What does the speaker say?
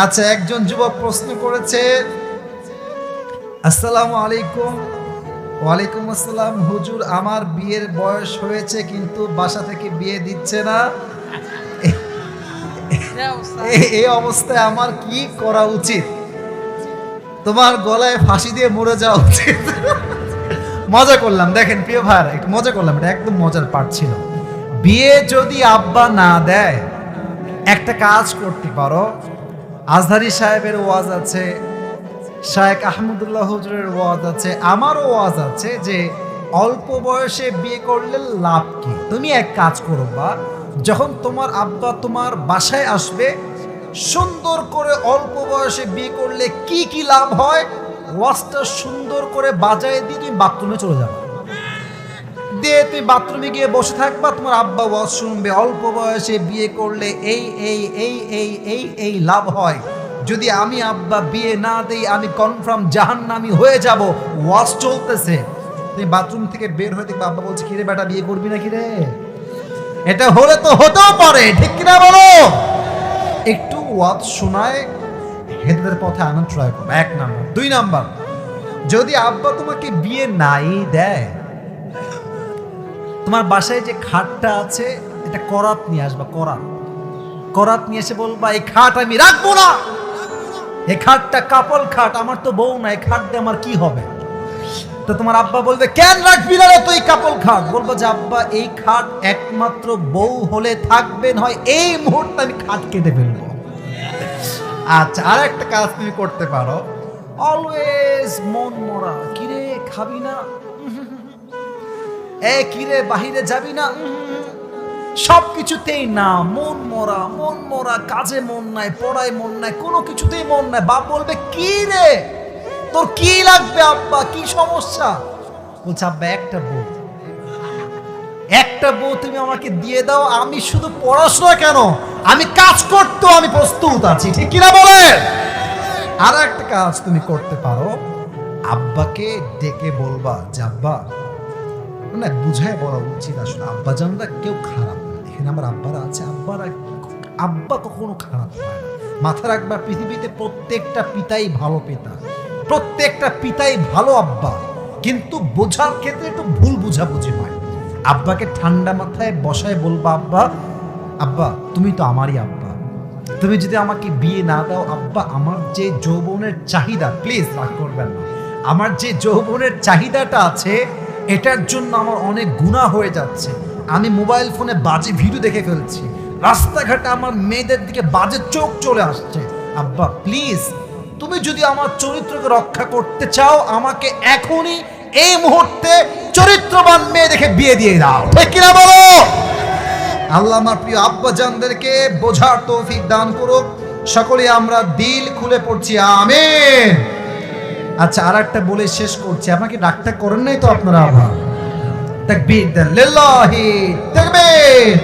আচ্ছা, একজন যুবক প্রশ্ন করেছে, আসসালামু আলাইকুম। ওয়ালাইকুম আসসালাম। হুজুর, আমার বিয়ের বয়স হয়েছে কিন্তু বাসা থেকে বিয়ে দিচ্ছে না। এই অবস্থায় আমার কি করা উচিত? তোমার গলায় ফাঁসি দিয়ে মরে যাওয়া উচিত। মজা করলাম, দেখেন প্রিয় ভাই, একটু মজা করলাম, এটা একদম মজার পার্ট ছিল। বিয়ে যদি আব্বা না দেয়, একটা কাজ করতে পারো। আজহারি সাহেবের ওয়াজ আছে, শায়েখ আহমদুল্লাহ হুজুরের ওয়াজ আছে, আমারও ওয়াজ আছে যে অল্প বয়সে বিয়ে করলে লাভ কি। তুমি এক কাজ করো, বা যখন তোমার আব্বা তোমার বাসায় আসবে, সুন্দর করে অল্প বয়সে বিয়ে করলে কি কি লাভ হয় ওয়াজটা সুন্দর করে বাজায় দিয়ে তুমি বাথরুমে চলে যাবে, দিয়ে তুমি বাথরুমে গিয়ে বসে থাকবা, তোমার আব্বা ওয়াজ শুনবে অল্প বয়সে বিয়ে করলে এই এই এই এই এই এই লাভ হয়। যদি আমি আব্বা বিয়ে না দেই আমি কনফার্ম জাহান্নামী হয়ে যাব। ওয়াজ চলতেছে, তুমি বাথরুম থেকে বের হয়ে দেখবে আব্বা বলছে, কিরে বেটা বিয়ে করবি না কিরে? এটা হলে তো হতেও পারে, ঠিক কিনা বলো? একটু ওয়াজ শোনায় হেদায়েতের পথে আনার ট্রাই করো, 1 নাম্বার। 2 নাম্বার, যদি আব্বা তোমাকে বিয়ে নাই দেয়, তোমার বাসায় যে খাটটা আছে এটা করাত নিয়ে আসবা। করাত নিয়ে এসে বলবা, এই খাট আমি রাখবো না, এই খাটটা কাপল খাট, আমার তো বউ না, এই খাট দিয়ে আমার কি হবে? তো তোমার আব্বা বলবে, কেন রাখবি না রে তুই কাপল খাট? বলবো যে আব্বা এই খাট একমাত্র বউ হলে থাকবে, নয় এই মুহূর্তে আমি খাট কেটে ফেলবো। আচ্ছা, আর একটা কাজ তুমি করতে পারো, অলওয়েজ মন মরা, কিরে খাবি না, এ কিরে বাহিরে যাবি না, সবকিছুতেই না, মন মরা, কাজে মন নাই, পড়ায় মন নাই, কোনো কিছুতেই মন নাই। বাপ বলবে, কি রে তোর কি লাগবে আব্বা, কি সমস্যা? বলছে আব্বা একটা বউ তুমি আমাকে দিয়ে দাও, আমি শুধু পড়াশোনা কেন, আমি কাজ করতেও আমি প্রস্তুত আছি, ঠিক কিনা বলে? আর একটা কাজ তুমি করতে পারো, আব্বাকে ডেকে বলবা যে আব্বা, না বুঝায় বলা উচিত আসলে, আব্বা জানরা কেউ খারাপ না, এখানে আমার আব্বারা আছে, আব্বা কখনো খারাপ হয় না। মাথা রাখবা, পৃথিবীতে প্রত্যেকটা পিতাই ভালো পিতা, প্রত্যেকটা পিতাই ভালো আব্বা, কিন্তু বোঝার ক্ষেত্রে একটু ভুল বুঝাবুঝি হয়। আব্বাকে ঠান্ডা মাথায় বসায় বলবা, আব্বা তুমি তো আমারই আব্বা, তুমি যদি আমাকে বিয়ে না দাও আব্বা, আমার যে যৌবনের চাহিদা, প্লিজ রাগ করবেন না, আমার যে যৌবনের চাহিদাটা আছে এটার জন্য আমার অনেক গুনাহ হয়ে যাচ্ছে, আমি মোবাইল ফোনে বাজে ভিডিও দেখে ফেলছি, রাস্তাঘাটে আমার মেয়েদের দিকে বাজে চোখ চলে আসছে, আব্বা প্লিজ তুমি যদি আমার চরিত্রকে রক্ষা করতে চাও আমাকে এখনই এই মুহূর্তে চরিত্রবান মেয়ে দেখে বিয়ে দিয়ে দাও, ঠিক কিনা বলো? আল্লাহ আমার প্রিয় আব্বা জানদেরকে বোঝার তৌফিক দান করুক। সকলে আমরা দিল খুলে পড়ছি আমিন। আচ্ছা, আর একটা বলে শেষ করছি, আমাকে ডাক্তার করেন নাই তো আপনারা? আবার তাকবীর দেন, লিল্লাহি তাকবীর।